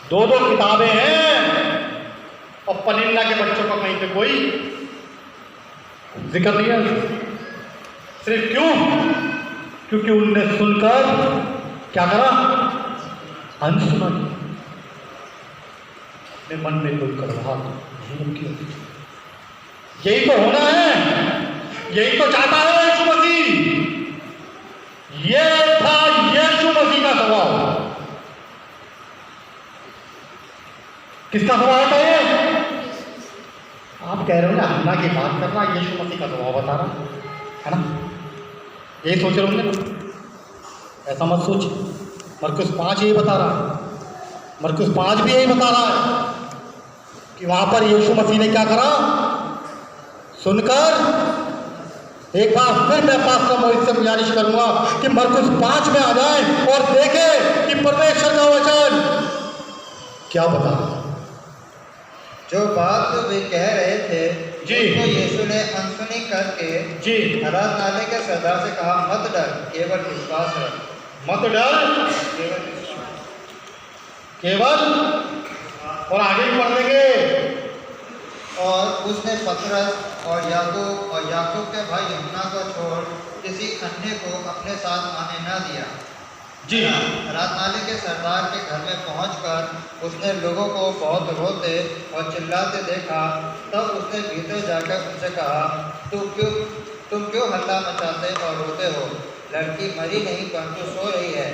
दो किताबें हैं और पनिन्ना के बच्चों का कहीं पे कोई जिक्र नहीं है। सिर्फ क्यों? क्योंकि उनने सुनकर क्या करा? अनसुना किया। अपने मन में कोई कड़वाहट नहीं रखी। यही तो होना है, यही तो चाहता है यीशु मसीह। ये था यीशु मसीह का स्वभाव। किसका स्वभाव था ये? आप कह रहे हो ना हन्ना की बात कर रहा, यीशु मसीह का स्वभाव बता रहा है ना? यही सोच रहे होंगे ना? ऐसा मत सोच। मरकुस 5 यही बता रहा है, मरकुस 5 भी यही बता रहा है कि वहां पर यीशु मसीह ने क्या करा? सुनकर एक बार फिर मैं पास्टर मोहित से गुजारिश करूंगा कि मरकुस 5 में आ जाए और देखें कि परमेश्वर का वचन क्या बता रहा है। जो बात वे कह रहे थे जी। तो यीशु ने अनसुनी करके जी। आराधनालय के सरदार से कहा, मत डर, केवल विश्वास रख। मत डर, केवल विश्वास। केवल, और आगे भी पढ़ देंगे। और उसने पतरस और याकूब के भाई यूहन्ना को छोड़ किसी अन्य को अपने साथ आने न दिया। जी। आराधनालय के सरदार के घर में पहुंचकर उसने लोगों को बहुत रोते और चिल्लाते देखा। तब उसने भीतर जाकर उनसे कहा, तुम क्यों हल्ला मचाते और रोते हो? लड़की मरी नहीं परंतु सो रही है।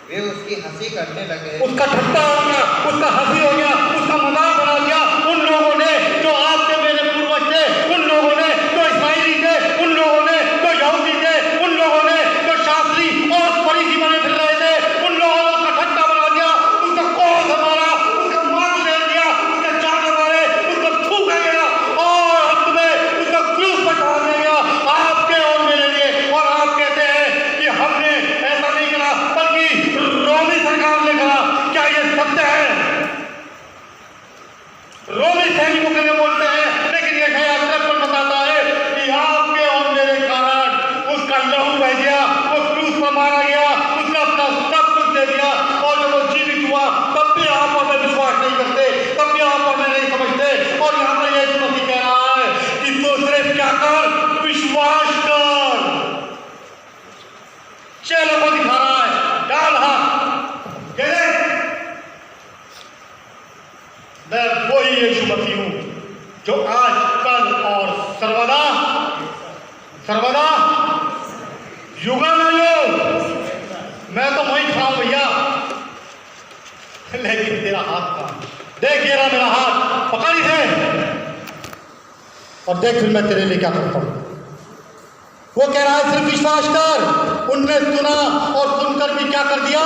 वे उसकी हंसी करने लगे। उसका ठट्टा हो गया, उसका हंसी हो गया, उसका मजाक बना दिया। उन लोगों ने जो आपके मेरे पूर्वज थे, उन लोगों ने जो इस्राएली थे, उन लोगों ने जो यहूदी थे, उन लोगों ने जो शास्त्री और फरीसी बने फिर रहे थे, उन लोगों ने उसका ठट्टा बना दिया, उसका कोस मारा, उसका मांग ले दिया, उसका चाट मारे, उसका थूका गया और अंत में उसका क्रूस पर चढ़ा दिया गया आपके और मेरे लिए। और आप कहते हैं कि हमने ऐसा नहीं करा, बल्कि रोमी सरकार ने करा। क्या ये सत्य है? रोमी सैनिकों के लिए बोलते हैं, लेकिन ये शायद बताता है कि आपके और मेरे कारण उसका लहू बह गया, वो क्रूस पर मारा गया, उसने अपना सब कुछ दे दिया। और जब वो जीवित हुआ तब भी आप और मैं विश्वास नहीं करते, तब भी आप और मैं नहीं समझते। और यहाँ पर यीशु मसीह कह रहा है कि तू सिर्फ क्या कर, विश्वास कर। चेलों को दिखा रहा है, डाल हाथ, मैं वही यीशु मसीह हूं जो आज, कल और सर्वदा युगानुयुग। मैं तो वहीं खड़ा हूं भैया, लेकिन तेरा हाथ का देख, ये रहा मेरा हाथ, पकड़ इसे और देख फिर मैं तेरे लिए क्या करता हूं। वो कह रहा है सिर्फ विश्वास कर। उनने सुना और सुनकर भी क्या कर दिया?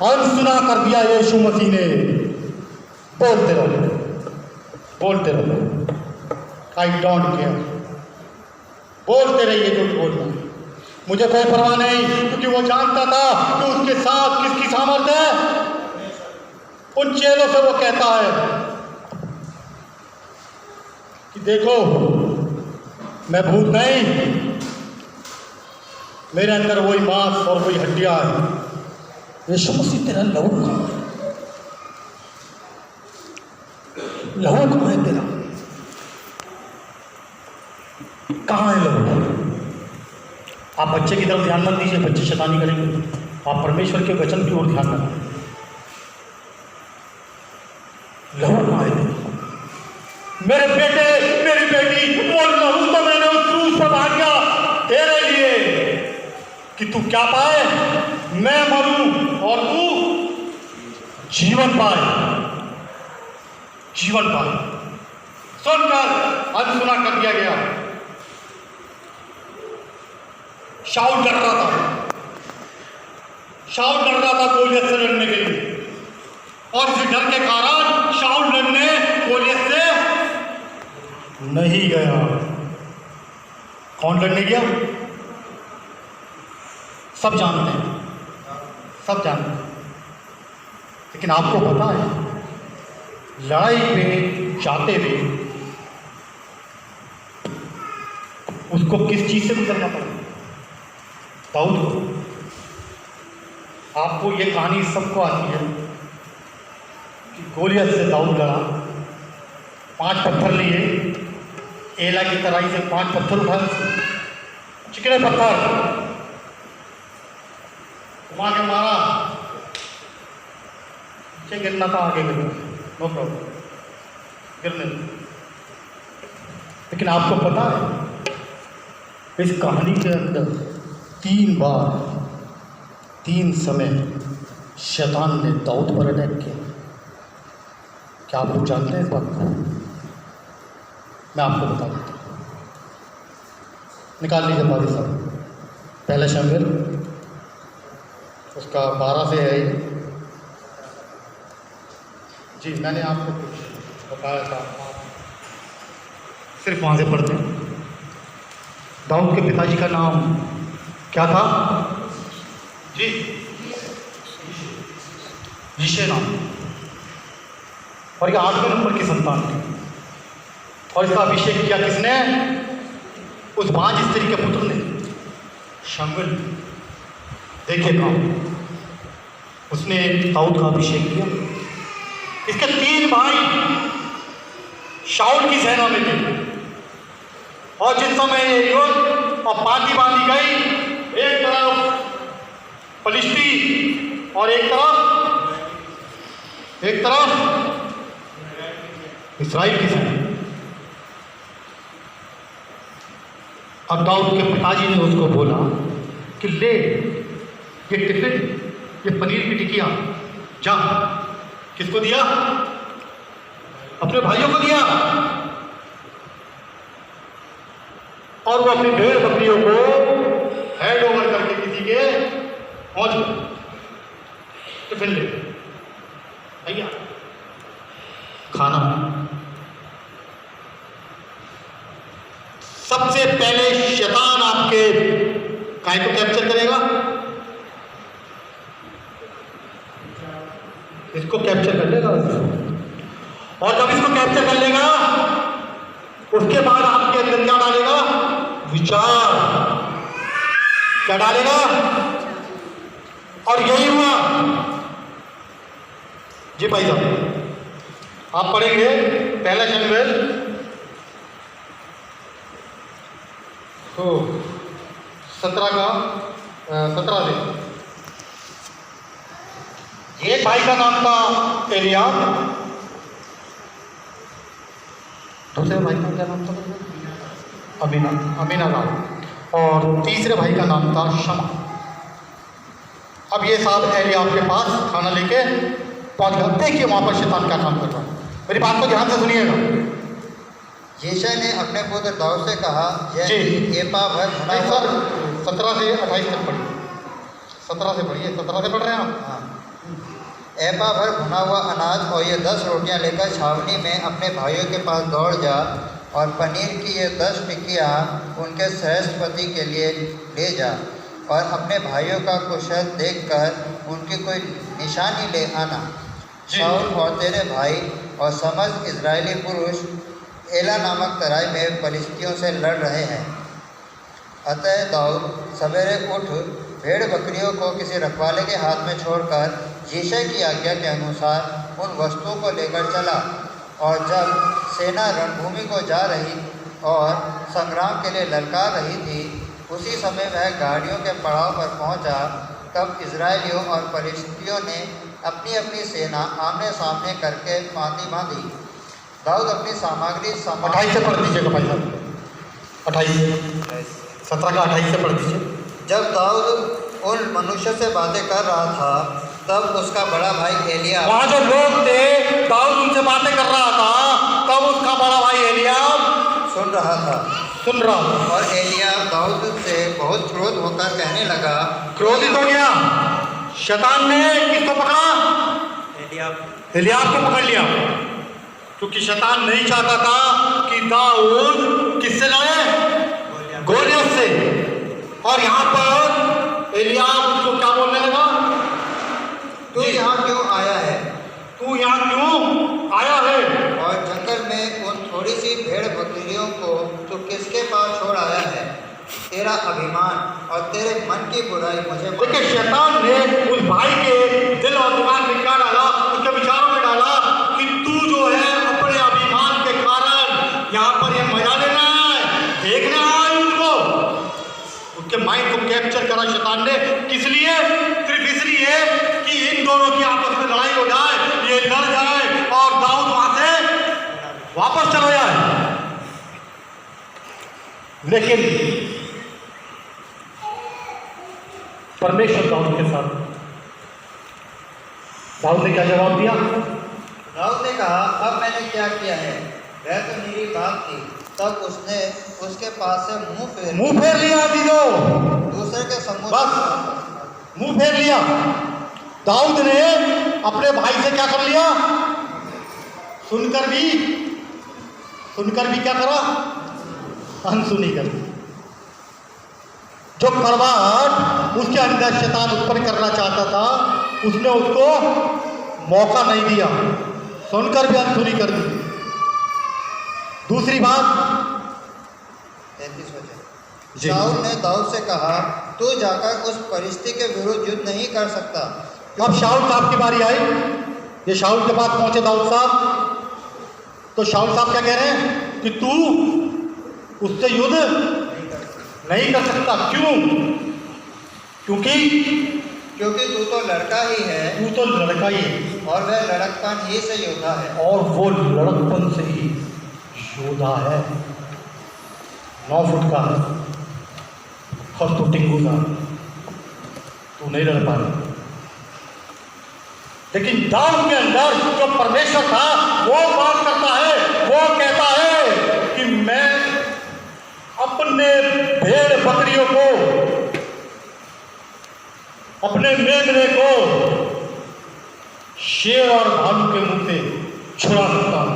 अनसुना कर दिया यीशु मसीह ने। बोलते रहो, आई डोंट केयर। बोलते रहिए जो बोलना, मुझे कोई परवाह नहीं, क्योंकि वो जानता था कि उसके साथ किसकी सामर्थ्य है। उन चेलों से वो कहता है कि देखो, मैं भूत नहीं, मेरे अंदर वही मांस और वही हड्डियां है। यीशु मसीह तेरा लहू कहाँ है? लहू कहाँ है तेरा? कहाँ है लहू? आप बच्चे की तरफ ध्यान मत दीजिए, बच्चे शैतानी करेंगे। आप परमेश्वर के वचन की ओर ध्यान रखें। लहू कहाँ है तेरा? मेरे बेटे, मेरी बेटी, वो लहू तो मैंने उस क्रूस पर बहा दिया तेरे लिए कि तू क्या पाए? मैं मरूं और तू जीवन पाए। सुनकर अनसुना कर दिया गया। शाऊल डर रहा था गोलियत से लड़ने के लिए, और इस डर के कारण शाऊल लड़ने गोलियत से नहीं गया। कौन लड़ने गया? सब जानते हैं, लेकिन आपको पता है लड़ाई पे जाते हुए उसको किस चीज से गुजरना पड़ा? दाऊद को। आपको ये कहानी सबको आती है कि गोलियत से दाऊद लड़ा, 5 पत्थर लिए, एला की तराई से 5 पत्थर उठाए, चिकने पत्थर घुमा के मारा, नीचे गिरना था, आगे गिरना, नो प्रॉब्लम, गिरने। लेकिन आपको पता है इस कहानी के अंदर 3 बार 3 समय शैतान ने दाऊद पर अटैक किया। क्या आप लोग जानते हैं इस बात को? मैं आपको बता देता हूँ। निकाल लीजिए बारी साहब, पहला शमूएल उसका 12 से है ये। जी, मैंने आपको कुछ बताया था, सिर्फ वहाँ से पढ़ते हैं। दाऊद के पिताजी का नाम क्या था? जी, यिशै नाम, और ये 8वें नंबर की संतान थी। और इसका अभिषेक किया किसने? उस बांझ स्त्री के पुत्र ने, शमूएल। देखिएगा, उसने दाऊद का अभिषेक किया। इसके 3 भाई शाऊल की सेना में थे, और जिस समय ये युद्ध और पांति बांधी गई, एक तरफ फलिस्ती और एक तरफ इस्राएल की सेना। अब दाऊद के पिताजी ने उसको बोला कि ले ये टिफिन, ये पनीर की टिकिया, जा। किसको दिया? अपने भाइयों को दिया। और वो अपनी भेड़ बकरियों को हैंड ओवर करके किसी के पहुंच गए। टिफिन ले भैया, खाना। सबसे पहले शैतान आपके काय को कैप्चर करेगा, इसको कैप्चर कर लेगा। और जब इसको कैप्चर कर लेगा, उसके बाद आपके अंदर क्या डालेगा? विचार। क्या डालेगा? और यही हुआ। जी भाई साहब, आप पढ़ेंगे पहला शमूएल तो 17 से। एक भाई का नाम था एलियाब, दूसरे भाई का क्या नाम था? अमीनादाब, और तीसरे भाई का नाम था शमा। अब ये साहब एलियाब के पास खाना लेके पहुंच गए। देखिए वहां पर शैतान क्या काम कर रहा है। मेरी बात को ध्यान से सुनिएगा। यीशै ने अपने पुत्र दाऊद से कहा, यह एपा भर भुना हुआ। 17 से 28 तक पढ़िए। 17 से पढ़िए। 17 से पढ़ रहे हैं आप? हाँ। एपा भर भुना हुआ अनाज और ये 10 रोटियां लेकर छावनी में अपने भाइयों के पास दौड़ जा, और पनीर की ये 10 टिकियाँ उनके सहस्त्रपति के लिए ले जा, और अपने भाइयों का कुशल देखकर उनकी कोई निशानी ले आना। शाऊल और तेरे भाई और समस्त इजरायली पुरुष एला नामक तराई में फलिस्तियों से लड़ रहे हैं। अतः दाऊद सवेरे उठ भेड़ बकरियों को किसी रखवाले के हाथ में छोड़कर यीशै की आज्ञा के अनुसार उन वस्तुओं को लेकर चला, और जब सेना रणभूमि को जा रही और संग्राम के लिए ललकार रही थी, उसी समय वह गाड़ियों के पड़ाव पर पहुंचा। तब इजरायलियों और फलिस्तियों ने अपनी अपनी सेना आमने सामने करके पांति बांधी। दाऊद अपनी सामग्री 28 से पढ़ दीजिएगा भाई साहब। 28 17 का 28 से पढ़ दीजिए। जब दाऊद उन मनुष्य से बातें कर रहा था, तब उसका बड़ा भाई एलियाब, वहां जो लोग थे, दाऊद उनसे बातें कर रहा था, तब उसका बड़ा भाई एलियाब सुन रहा। और एलियाब दाऊद से बहुत क्रोध होकर कहने लगा। क्रोधित हो गया। शैतान ने किसको पकड़ा? एलियाब को पकड़ लिया, क्योंकि शैतान नहीं चाहता था कि दाऊद किससे लड़े? गोलियत से। और यहाँ पर एलियाब उसको क्या बोलने लगा? तू यहाँ क्यों आया है? तू यहाँ क्यों आया है? और जंगल में उन थोड़ी सी भेड़ बकरियों को तू किसके पास छोड़ आया है? तेरा अभिमान और तेरे मन की बुराई मुझे। देखिए, शैतान ने उस भाई के दिल और दिमाग में क्या डाला, उसके विचारों में डाला कि तू जो है अपने अभिमान के कारण यहाँ पर ये मजा लेना है, देखने आया उनको। उसके माइंड को कैप्चर करा शैतान ने। किस लिए? सिर्फ इसलिए कि इन दोनों की आपस में लड़ाई हो जाए, ये लड़ जाए और दाऊद वहां से वापस चला जाए। लेकिन परमेश्वर दाऊद के साथ। दाऊद ने क्या जवाब दिया? दाऊद ने कहा, अब मैंने क्या किया है? वह तो मेरी बात थी। तब उसने उसके पास से मुंह फेर लिया। दीदो दूसरे के सम्मुख बस मुंह फेर लिया। दाऊद ने अपने भाई से क्या कर लिया? सुनकर भी क्या करा? अनसुनी कर दी। जो करवाहट उसके अंदर शैतान उत्पन्न करना चाहता था, उसने उसको मौका नहीं दिया, सुनकर भी अनसुनी कर दी। दूसरी बात 33 वचन, जी। शाऊल ने दाऊद से कहा, तू जाकर उस परिस्थिति के विरुद्ध युद्ध नहीं कर सकता। अब शाऊल साहब की बारी आई। ये शाऊल के पास पहुंचे दाऊद साहब, तो शाऊल साहब क्या कह रहे हैं कि तू उससे युद्ध नहीं कर सकता। क्यों? क्योंकि तू तो लड़का ही है तू तो लड़का ही है और वह लड़कपन ही से योद्धा है। और वो लड़कपन से ही योद्धा है। 9 फुट का है और तू टिंगू का, तू नहीं लड़ पाएगा। लेकिन दाऊद के अंदर जो परमेश्वर था वो बात करता है, वो कहता है कि मैं अपने भेड़ बकरियों को, अपने मेमने को शेर और भालू के मुंह से छुड़ा सकता हूं,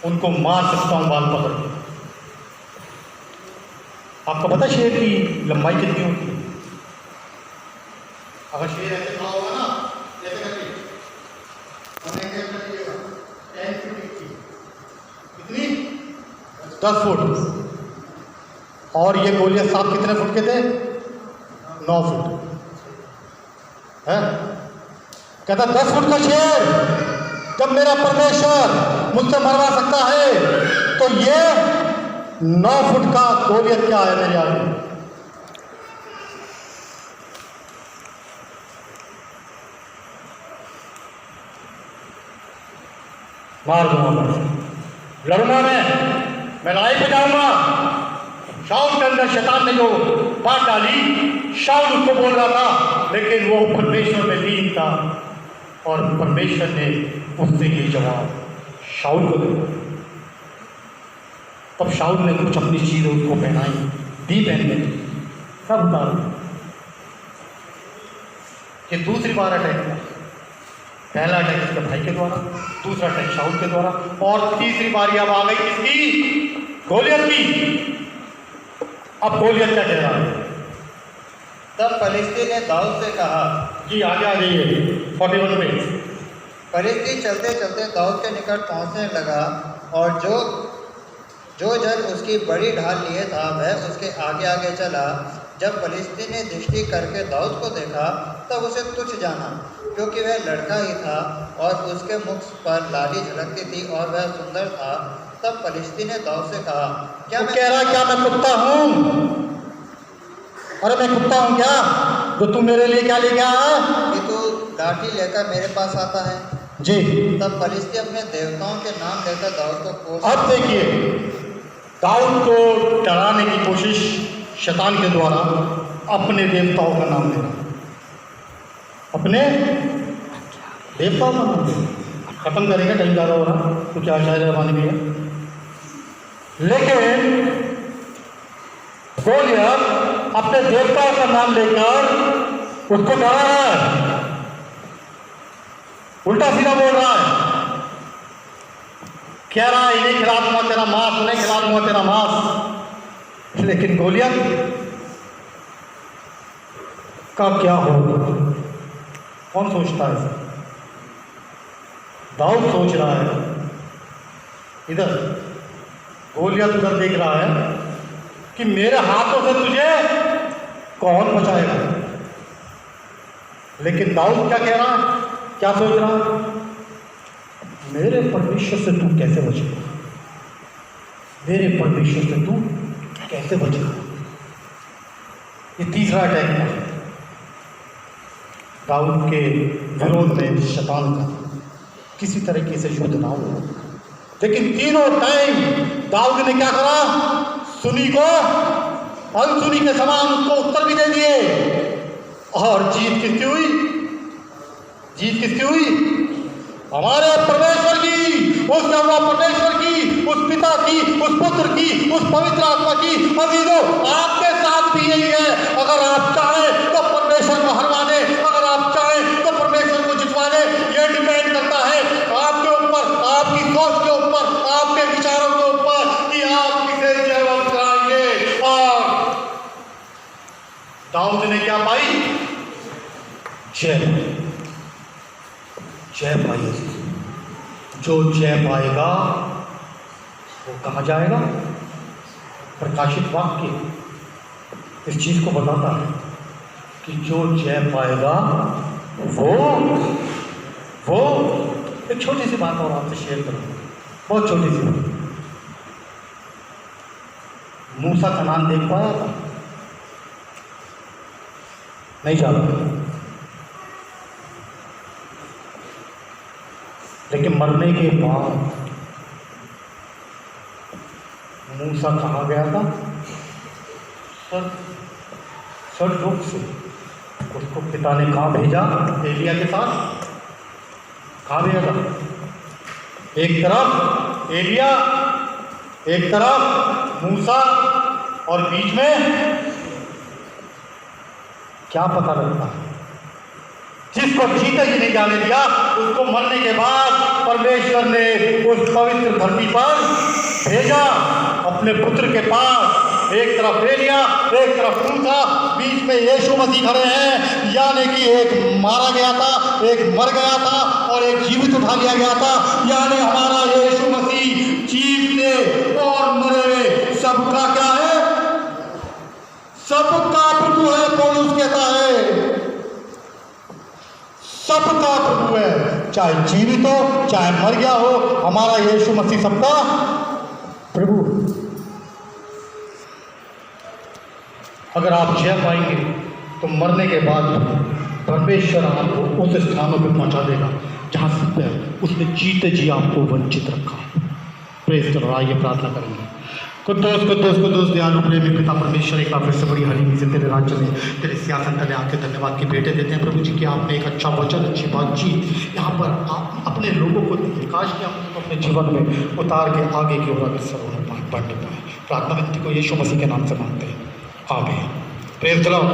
उनको मार सकता हूं बाल पकड़ के। आपको पता शेर की लंबाई कितनी होती है? अगर शेर ऐसे खड़ा होगा ना, जैसे करके कितनी 10 फुट, और ये गोलियां सांप कितने फुट के थे? 9 फुट है। कहता 10 फुट का शेर जब मेरा परमेश्वर मुझसे मरवा सकता है, तो ये 9 फुट का गोलियत क्या है मेरे आगे? मार दूंगा मैं, लड़ूंगा मैं लड़ाई पे जाऊंगा। शाऊल के अंदर शैतान ने जो बात डाली, शाऊल उसको बोल रहा था, लेकिन वो परमेश्वर में लीन था और परमेश्वर ने उससे ये जवाब शाऊल को दिया। तब शाऊल ने कुछ अपनी चीज़ें उसको पहनाई, दी पहनने, सब उतार। ये दूसरी बार अटैक हुआ। पहला अटैक उसके भाई के द्वारा, दूसरा अटैक शाऊल के द्वारा, और तीसरी बारी अब आ गई किसकी? गोलियत की। अब गोलियत क्या कह रहा है? तब फलिस्ती ने दाऊद से कहा, जी आगे आ जाइए 41 पे। फलिस्ती चलते चलते दाऊद के निकट पहुंचने लगा, और जो जन उसकी बड़ी ढाल लिए था वह उसके आगे आगे चला। जब फलिस्ती ने दृष्टि करके दाऊद को देखा, तब उसे तुच्छ जाना, क्योंकि वह लड़का ही था और उसके मुख पर लाली झलकती थी और वह सुंदर था। तब फलिस्ती ने दाऊद से कहा, क्या मैं कुत्ता हूँ? अरे मैं कुत्ता हूँ क्या, तो तू मेरे लिए क्या ले गया कि तू लाठी लेकर मेरे पास आता है? जी। तब फलिस्ती अपने देवताओं के नाम लेकर दाऊद को कोस। अब देखिए, दाऊद को डराने की कोशिश शैतान के द्वारा अपने देवताओं का नाम लेना, अपने देवताओं का नाम लेना। खत्म करेंगे, टाइम ज़्यादा हो रहा तो क्या शायद रवानी भी है। लेकिन गोलियत अपने देवताओं का नाम लेकर उसको डरा रहा है, उल्टा सीधा बोल रहा है, कह रहा है इन्हें खिला दूंगा तेरा मांस, उन्हें खिला दूंगा तेरा मांस। लेकिन गोलियत का क्या होगा? कौन सोचता है? दाऊद सोच रहा है, इधर गोलियत उधर देख रहा है कि मेरे हाथों से तुझे कौन बचाएगा। लेकिन दाऊद क्या कह रहा है, क्या सोच रहा है? मेरे परमेश्वर से तू कैसे बचेगा, मेरे परमेश्वर से तू कैसे बचेगा। ये तीसरा अटैक था दाऊद के विरोध में शैतान का, किसी तरीके से युद्ध ना हो। लेकिन तीनों टाइम दाऊद ने क्या करा? सुनी को अनसुनी के समान उसको उत्तर भी दे दिए। और जीत किसकी हुई? जीत किसकी हुई? हमारे परमेश्वर की, उस यहोवा परमेश्वर की, उस पिता की, उस पुत्र की, उस पवित्र आत्मा की। अमीनो आपके साथ भी यही है। अगर आप चाहें तो परमेश्वर को हरवा दे, अगर आप चाहें तो परमेश्वर को जितवा दे। ये डिपेंड करता है आपके ऊपर, आपकी सोच के ऊपर, आपके विचारों के ऊपर कि आप किसे जयवंत कराएंगे। और दाऊद ने क्या पाई? जय, जय पाई। जो जय पाएगा वो कहाँ जाएगा? प्रकाशित वाक्य इस चीज को बताता है कि जो जय पाएगा वो एक छोटी सी बात और आपसे शेयर करूंगा, बहुत छोटी सी बात। मूसा कनान देख पाया था? नहीं जा पाया, लेकिन मरने के बाद मूसा कहाँ गया था? स्वर्गलोक से उसको पिता ने कहाँ भेजा? एलिया के साथ। कहाँ भेजा था? एक तरफ एलिया, एक तरफ मूसा, और बीच में क्या पता लगता है? जिसको जीते जी नहीं जाने दिया, उसको मरने के बाद परमेश्वर ने उस पवित्र धरती पर भेजा अपने पुत्र के पास। एक तरफ एलिया, एक तरफ मूसा, बीच में यीशु मसीह खड़े हैं। यानी कि एक मारा गया था, एक मर गया था और एक जीवित उठा लिया गया था। यानी हमारा यीशु मसीह जीवते और मरे सबका क्या है? सबका प्रभु है। पौलुस कहता है सबका प्रभु है, चाहे जीवित हो चाहे मर गया हो, हमारा यीशु मसीह सबका प्रभु। अगर आप जय पाएंगे तो मरने के बाद परमेश्वर आपको उस स्थानों पर पहुंचा देगा जहां सत्य उसने जीते जी आपको वंचित रखा। Praise the Lord. आइए प्रार्थना करेंगे। कुद्दूस कुद्दूस कुद्दूस दयालु प्रेमी पिता परमेश्वर, एक बार फिर से बड़ी हलीमी से तेरे राज्य में तेरे सिंहासन तले आके धन्यवाद के बेटे देते हैं प्रभु जी कि आपने एक अच्छा वचन, अच्छी बातचीत यहाँ पर आप अपने लोगों को विकास किया, अपने जीवन में उतार के आगे की ओर अग्रसर होना बढ़ने पाए। प्रार्थना विनती को यीशु मसीह के नाम से मांगते हैं, आमीन। Praise the Lord.